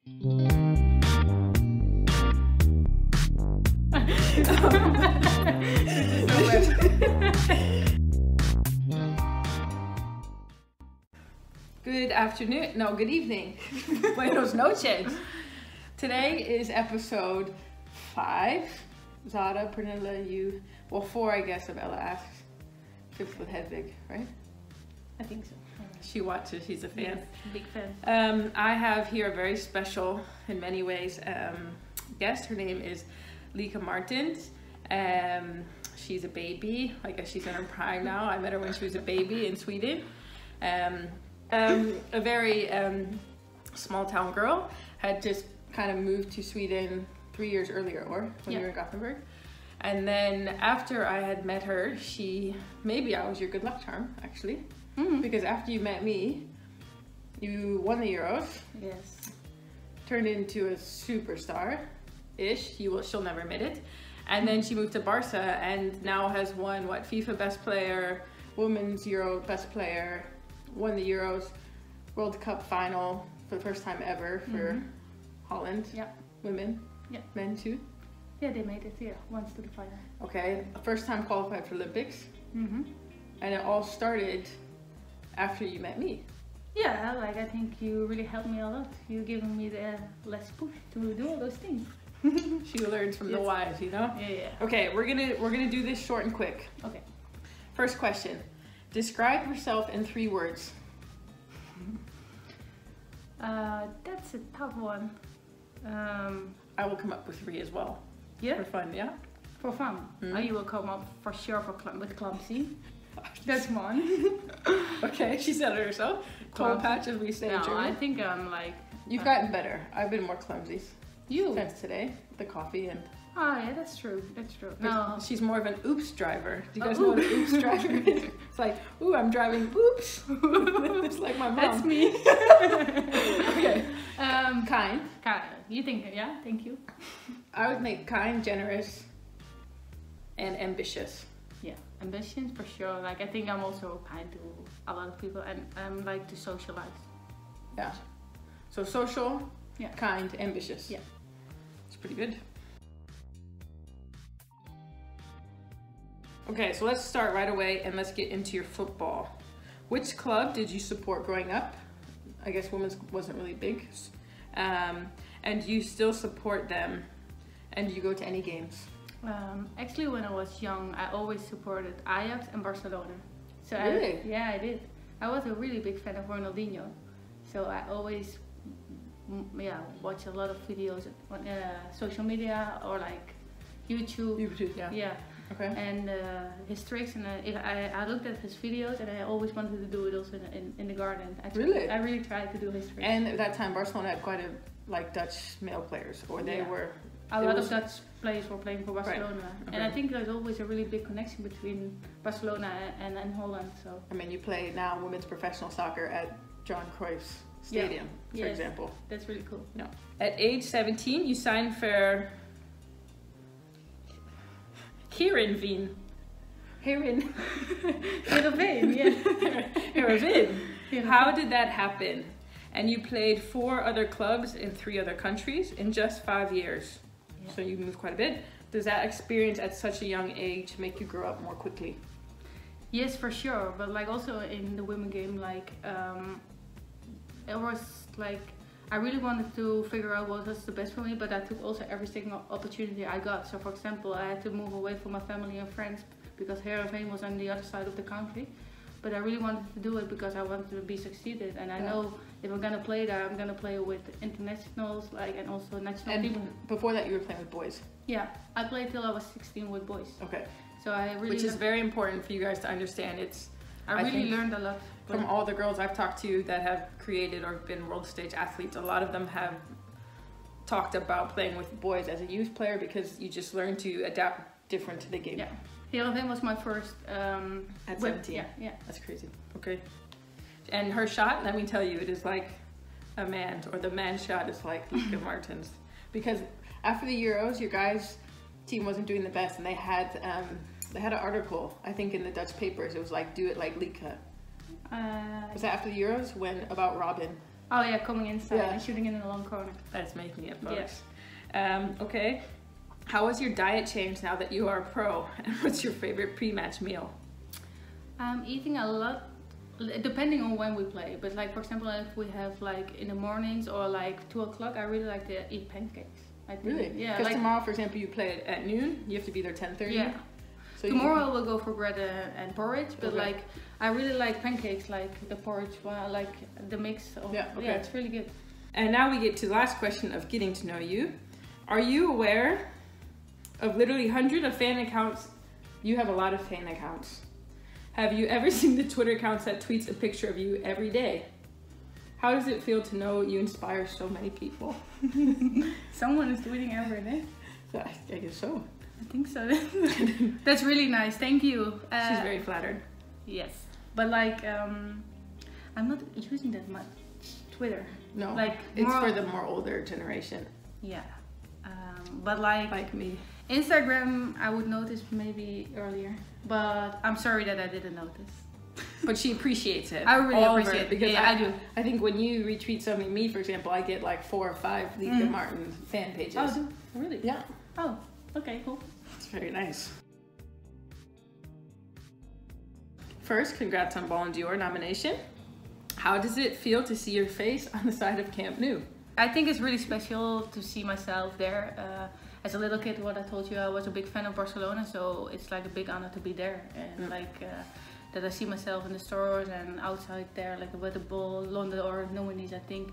Good afternoon, no, good evening. Buenos noches. Today is episode 5. Zara, Pernilla, you, well 4 I guess if Ella asks. 5th with Hedwig, right? I think so. She watches, she's a fan. Yes, big fan. I have here a very special, in many ways, guest. Her name is Lieke Martens. She's a baby, I guess she's in her prime now. I met her when she was a baby in Sweden. A very small town girl, had just kind of moved to Sweden 3 years earlier, or when you were in Gothenburg. And then after I had met her, maybe I was your good luck charm, actually. Because after you met me, you won the Euros. Yes. Turned into a superstar-ish. She'll never admit it. And then she moved to Barca and now has won, FIFA Best Player, Women's Euro Best Player, won the Euros, World Cup Final for the first time ever for Holland. Yeah. Women. Yeah. Men too. Yeah, they made it, once to the final. Okay, first time qualified for Olympics. And it all started after you met me. Yeah, I think you really helped me a lot. You given me the less push to do all those things. She learns from the wise, you know? Yeah. Okay, we're gonna do this short and quick. Okay. First question. Describe yourself in 3 words. That's a tough one. I will come up with 3 as well. Yeah? For fun, yeah? For fun. You will come up for sure with clumsy. That's one. Okay, she said it herself. Coal patch, as we say in German. I think I'm like... You've gotten better. I've been more clumsy. You? Since today. The coffee and... Oh yeah, that's true. That's true. No. She's more of an oops driver. Do you guys know what an oops driver is? It's like, ooh, I'm driving oops. It's like my mom. That's me. Okay. Kind. You think, yeah? Thank you. I would make kind, generous, and ambitious. Yeah, ambitions for sure. I think I'm also kind to a lot of people, and I'm like to socialize. Yeah. So social, kind, ambitious. Yeah. It's pretty good. Okay, so let's start right away and let's get into your football. Which club did you support growing up? I guess women's wasn't really big. And you still support them, and you go to any games? Actually, when I was young, I always supported Ajax and Barcelona. So really? I did. I was a really big fan of Ronaldinho. So I always watch a lot of videos on social media or like YouTube. Yeah. Okay. And his tricks, and I looked at his videos, and I always wanted to do it also in the garden. Really? I really tried to do his tricks. And at that time, Barcelona had quite a Dutch male players, or they were. A lot of Dutch players were playing for Barcelona, right. And I think there's always a really big connection between Barcelona and Holland. So. I mean, you play now women's professional soccer at Johan Cruyff's Stadium, for example. That's really cool. Yeah. At age 17, you signed for Heerenveen. Heerenveen, Heerenveen. How did that happen? And you played 4 other clubs in 3 other countries in just 5 years. Yeah. So you moved quite a bit. Does that experience at such a young age make you grow up more quickly? Yes, for sure. But also in the women game, it was I really wanted to figure out what was the best for me, but I took also every single opportunity I got. So for example, I had to move away from my family and friends because Heerenveen was on the other side of the country. But I really wanted to do it because I wanted to be succeeded, and I know if I'm gonna play there, I'm gonna play with internationals, and also national team. Before that, you were playing with boys. Yeah, I played till I was 16 with boys. Okay. So I really. Which is very important for you guys to understand. I really learned a lot from all the girls I've talked to that have created or been world stage athletes. A lot of them have talked about playing with boys as a youth player because you just learn to adapt different to the game. Yeah. Heerenveen was my first at 17. Yeah. That's crazy. Okay. And her shot, let me tell you, it is like a man's, or the man's shot is like Lieke Martens. Because after the Euros, your guys' team wasn't doing the best, and they had an article, I think, in the Dutch papers. It was like, do it like Lieke. Was that after the Euros? About Robin? Oh yeah, coming inside Yeah. and shooting in the long corner. That's making it, folks. Okay. How has your diet changed now that you are a pro? And what's your favorite pre-match meal? I'm eating a lot, depending on when we play. But like for example, if we have like in the mornings or like 2 o'clock, I really like to eat pancakes. I think. Really? Yeah. Because like, tomorrow, for example, you play at noon. You have to be there 10:30. Yeah. So tomorrow we'll go for bread and porridge, but Okay. like I really like pancakes, like the porridge, like the mix. Of, Yeah, okay. Yeah, it's really good. And now we get to the last question of getting to know you. Are you aware of literally hundreds of fan accounts? You have a lot of fan accounts. Have you ever seen the Twitter accounts that tweets a picture of you every day? How does it feel to know you inspire so many people? Someone is tweeting every day. I guess so. I think so. That's really nice. Thank you. She's very flattered. Yes, but like I'm not using that much Twitter. No, like it's more, for the more older generation. Yeah, but like me. Instagram, I would notice maybe earlier, but I'm sorry that I didn't notice. But she appreciates it. I really all appreciate it because I do. I think when you retweet something, me for example, I get like 4 or 5 Lieke Martens fan pages. Oh, really? Yeah. Oh, okay, cool. It's very nice. First, congrats on Ballon d'Or nomination. How does it feel to see your face on the side of Camp Nou? I think it's really special to see myself there. As a little kid, what I told you, I was a big fan of Barcelona, so it's like a big honor to be there. And that I see myself in the stores and outside there, like with the Ballon d'Or nominees. I think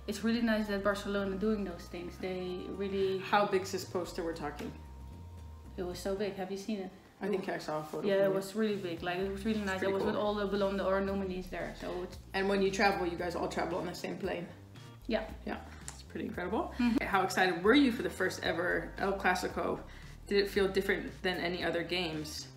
it's really nice that Barcelona doing those things. They really... How big's this poster we're talking? It was so big. Have you seen it? I think I saw a photo. Yeah, it was really big. Like it was really nice. It was cool. with all the Ballon d'Or nominees there. So it's... And when you travel, you guys all travel on the same plane. Yeah. Yeah, it's pretty incredible. How excited were you for the first ever El Clasico? Did it feel different than any other games?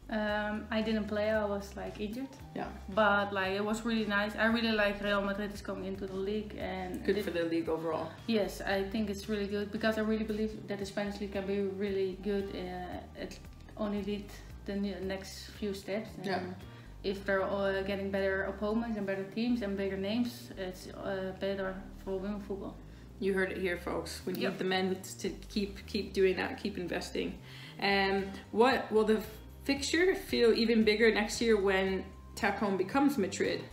I didn't play. I was like injured. Yeah. But like it was really nice. I really like Real Madrid is coming into the league and Good for the league overall. Yes, I think it's really good because I really believe that the Spanish league can be really good. It only lead the next few steps. And Yeah. If they're all getting better opponents and better teams and bigger names, it's better for women football. You heard it here, folks. We need the men to keep doing that, keep investing. What will the fixture feel even bigger next year when Tacon becomes Madrid?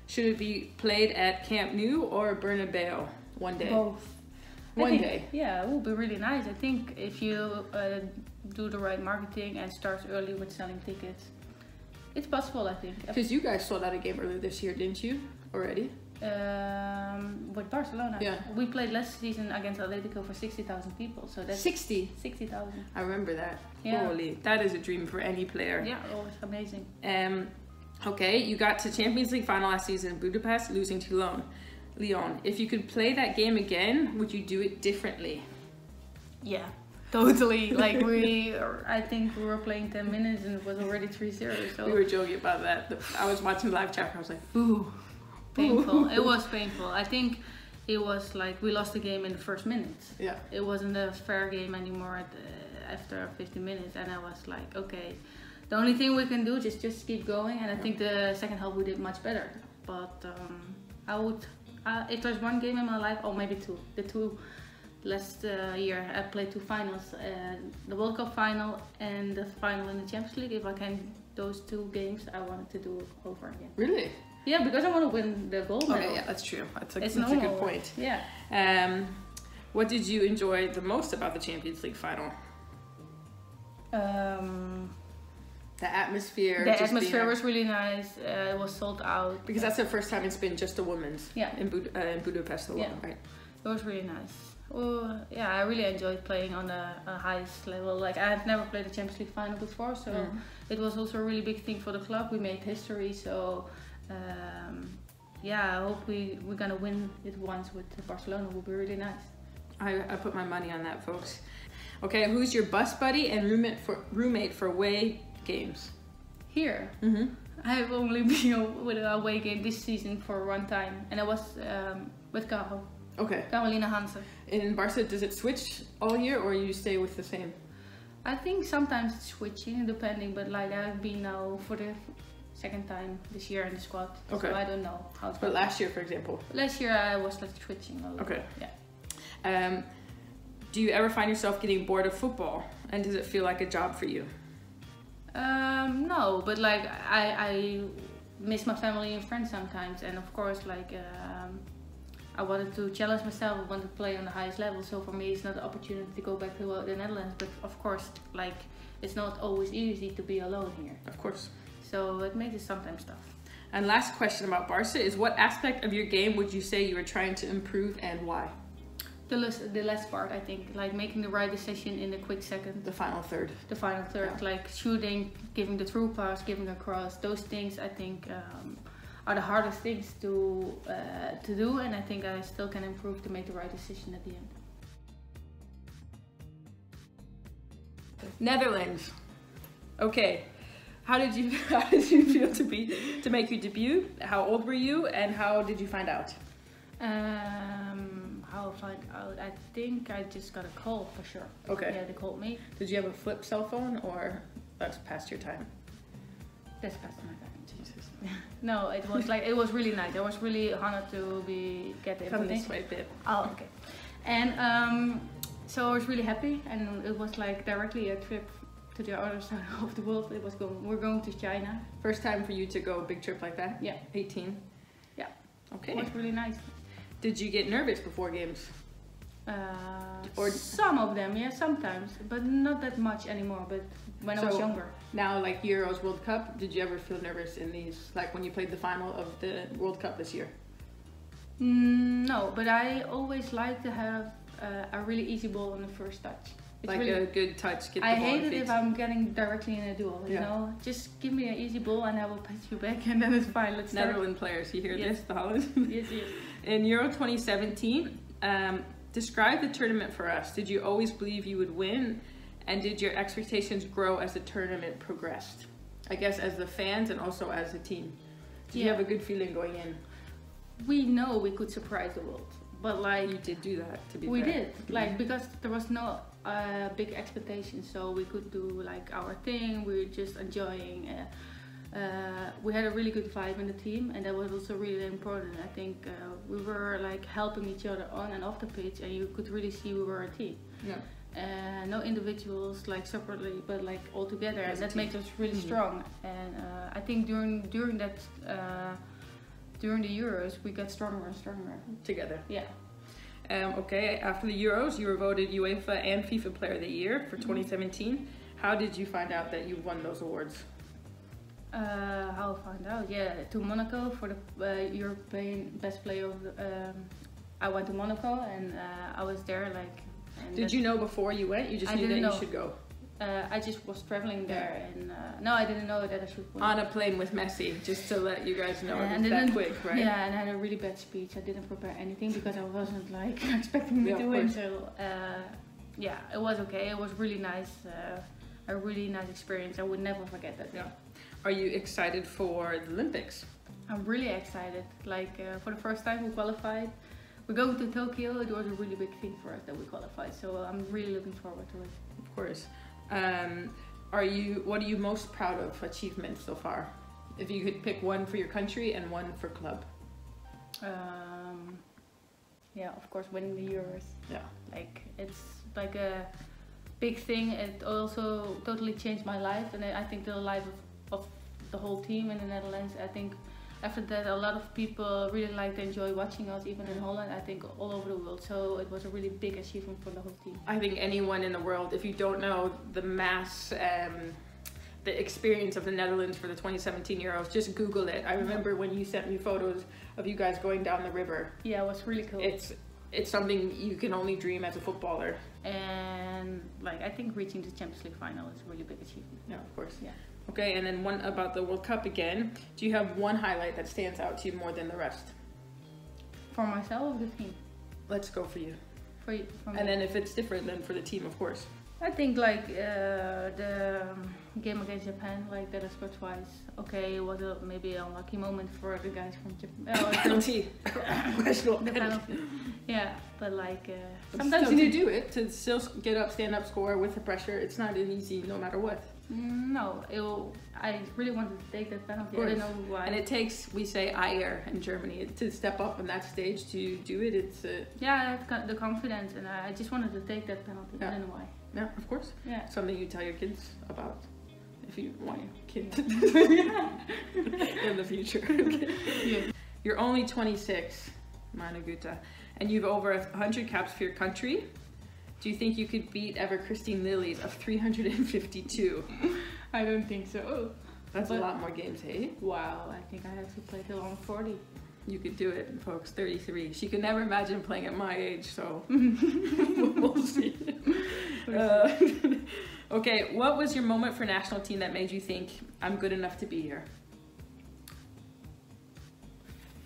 Should it be played at Camp Nou or Bernabeu one day? Both. One day. Yeah, it will be really nice. I think if you do the right marketing and start early with selling tickets, it's possible, I think. Because you guys sold out a game earlier this year, didn't you? Already? With Barcelona. Yeah. We played last season against Atletico for 60,000 people. So that's 60,000. I remember that. Yeah. Holy, that is a dream for any player. Yeah, it was amazing. Okay, you got to Champions League final last season in Budapest, losing to Lyon. If you could play that game again, would you do it differently? Yeah, totally. Like I think we were playing 10 minutes and it was already 3-0. So We were joking about that. I was watching the live chat. I was like, ooh. painful. It was painful. I think it was like we lost the game in the first minutes. Yeah. It wasn't a fair game anymore after 50 minutes, and I was like, okay, the only thing we can do is just keep going. And I think the second half we did much better. But I would, if there's one game in my life, or maybe two, the two last year I played 2 finals, the World Cup final and the final in the Champions League. If I can, those 2 games I wanted to do over again. Really? Yeah, because I want to win the gold medal. Okay, yeah, that's true. That's a normal. good point. Yeah. What did you enjoy the most about the Champions League final? The atmosphere. The atmosphere was really nice. It was sold out. Because that's the first time it's been just the women's. Yeah. In Budapest alone, right? It was really nice. Oh, yeah, I really enjoyed playing on the highest level. Like I've never played a Champions League final before, so it was also a really big thing for the club. We made history, so yeah, I hope we're gonna win it once with Barcelona. It will be really nice. I put my money on that, folks. Okay, who's your bus buddy and roommate for away games? Here, I have only been with an away game this season for one time, and I was with Caro. Okay. Carolina Hansen. In Barca, does it switch all year, or you stay with the same? I think sometimes it's switching, depending, but like I've been now for the second time this year in the squad. Okay. So I don't know how it's But going. last year, for example. Last year I was like switching a little. Okay. Yeah. Do you ever find yourself getting bored of football? And does it feel like a job for you? No, but like I miss my family and friends sometimes, and of course like I wanted to challenge myself. I wanted to play on the highest level. So for me, it's not an opportunity to go back to the Netherlands. But of course, like it's not always easy to be alone here. Of course. So it makes it sometimes tough. And last question about Barca is, what aspect of your game would you say you were trying to improve and why? The last part, I think, like making the right decision in a quick second. The final third. The final third, Yeah. like shooting, giving the through pass, giving a cross. Those things I think are the hardest things to do, and I think I still can improve to make the right decision at the end. Netherlands. Okay. How did you feel to make your debut? How old were you, and how did you find out? How I find out? I think I just got a call for sure. Okay. Yeah, they called me. Did you have a flip cell phone, or that's past your time? That's past my time. Jesus. No, it was like it was really nice. I was really honored to get the Come this invitation. way, babe. Oh, okay. And so I was really happy, and it was like directly a trip to the other side of the world. We're going to China. First time for you to go a big trip like that? Yeah. 18? Yeah. Okay. It was really nice. Did you get nervous before games? Or- Some of them, yeah, sometimes, but not that much anymore. But when I was So- younger. Now, like Euros, World Cup, did you ever feel nervous in these, like when you played the final of the World Cup this year? No, but I always like to have a really easy ball on the first touch. It's Like really, a good touch, get the I ball hate in it feet. if I'm getting directly in a duel, you Yeah. know? Just give me an easy ball and I will pass you back and then it's fine. Let's start. Netherlands players, you hear Yes. this, the Holland? Yes, yes. In Euro 2017, describe the tournament for us. Did you always believe you would win? And did your expectations grow as the tournament progressed? I guess as the fans and also as a team. Did you Yeah. have a good feeling going in? We know we could surprise the world, but like You did do that, to be we fair. did, like because there was no big expectation, so we could do like our thing. We were just enjoying. We had a really good vibe in the team, and that was also really important. I think we were like helping each other on and off the pitch, and you could really see we were a team. Yeah. No individuals like separately, but like all together, As and a that team. makes us really Mhm. strong. And I think during that during the Euros, we got stronger and stronger. Together. Yeah. Okay, after the Euros, you were voted UEFA and FIFA Player of the Year for 2017. How did you find out that you won those awards? How I found out? Yeah, to Monaco for the European Best Player of the. I went to Monaco and I was there like. And Did you know before you went? You just I knew that didn't you know. should go. I just was traveling there and no, I didn't know that I should win. On a plane with Messi, just to let you guys know And it was that didn't- quick, right? Yeah, and I had a really bad speech. I didn't prepare anything because I wasn't like expecting Yeah, to of win. course. So yeah, it was okay. It was really nice. A really nice experience. I would never forget that. Yeah. Are you excited for the Olympics? I'm really excited. Like for the first time we qualified. We're going to Tokyo. It was a really big thing for us that we qualified. So I'm really looking forward to it. Of course. What are you most proud of achievements so far? If you could pick one for your country and one for club. Yeah, of course, winning the Euros. Yeah. Like it's like a big thing. It also totally changed my life, and I think the life of the whole team in the Netherlands. I think after that, a lot of people really liked and enjoy watching us, even in Holland. I think all over the world. So it was a really big achievement for the whole team. I think anyone in the world, if you don't know the mass, the experience of the Netherlands for the 2017 Euros, just Google it. I remember when you sent me photos of you guys going down the river. Yeah, it was really cool. It's something you can only dream as a footballer. And like I think reaching the Champions League final is a really big achievement. Yeah, of course. Yeah. Okay, and then one about the World Cup again. Do you have one highlight that stands out to you more than the rest? For myself, the team. Let's go for you. For me. And then if it's different, then for the team, of course. I think like the game against Japan, like that I scored twice. Okay, it was maybe an unlucky moment for the guys from Japan. Penalty. Questionable The penalty. penalty. Yeah, but like Sometimes you need to do it to still get up, stand up, score with the pressure. It's not an easy, no matter what. No, I really wanted to take that penalty. I don't know why. And it takes, we say Eier in Germany, to step up on that stage to do it. It's yeah, I have got the confidence, and I just wanted to take that penalty. I don't know why. Yeah, of course. Yeah. Something you tell your kids about if you want your kid in the future. Okay. Yeah. You're only 26, meine Güte, and you've over 100 caps for your country. Do you think you could beat ever Christine Lilly's of 352? I don't think so. That's a lot more games, hey? Wow, I think I have to play till I'm 40. You could do it, folks. 33. She could never imagine playing at my age, so we'll see. Okay, what was your moment for national team that made you think, I'm good enough to be here?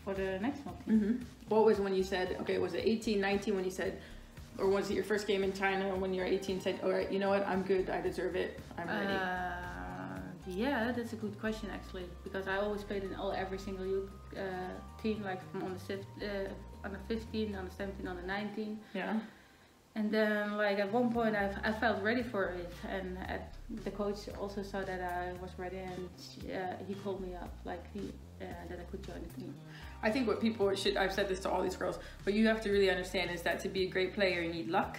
For the national team? What was when you said, okay, was it 18, 19 when you said, or was it your first game in China when you were 18 said, all right, you know what, I'm good, I deserve it, I'm ready? Yeah, that's a good question actually, because I always played in every single youth team, like from on the 15, on the 17, on the 19. Yeah. And then like at one point I felt ready for it, and the coach also saw that I was ready, and he called me up, like that I could join the team. I think what people should, I've said this to all these girls, what you have to really understand is that to be a great player you need luck.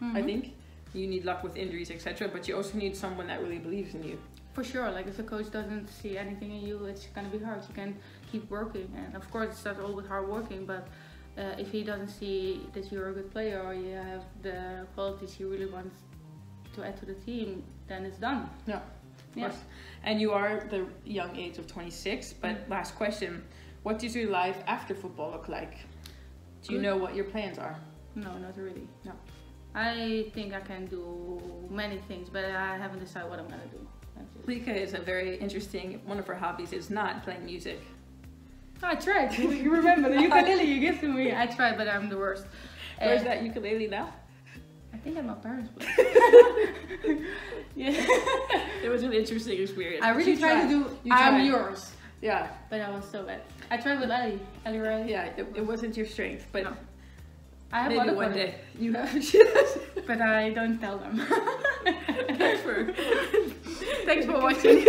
I think you need luck with injuries, etc., but you also need someone that really believes in you. For sure, like if the coach doesn't see anything in you, it's gonna be hard. You can keep working, and of course it's not always hard working, but if he doesn't see that you're a good player or you have the qualities he really wants to add to the team, then it's done. Yeah, of course. And you are the young age of 26, but last question, what does your life after football look like? Do you know what your plans are? No, not really. No. I think I can do many things, but I haven't decided what I'm gonna do. Lieke is a very interesting, one of her hobbies is not playing music. I tried. You remember the ukulele you gave to me? I tried, but I'm the worst. Where's that ukulele now? I think at my parents' place. Yeah. It was an interesting experience. I really tried to do I'm yours. Yeah. But I was so bad. I tried with Ellie Ray. Yeah, it wasn't your strength, but no. I have maybe other one day. You have. But I don't tell them. Thanks for watching.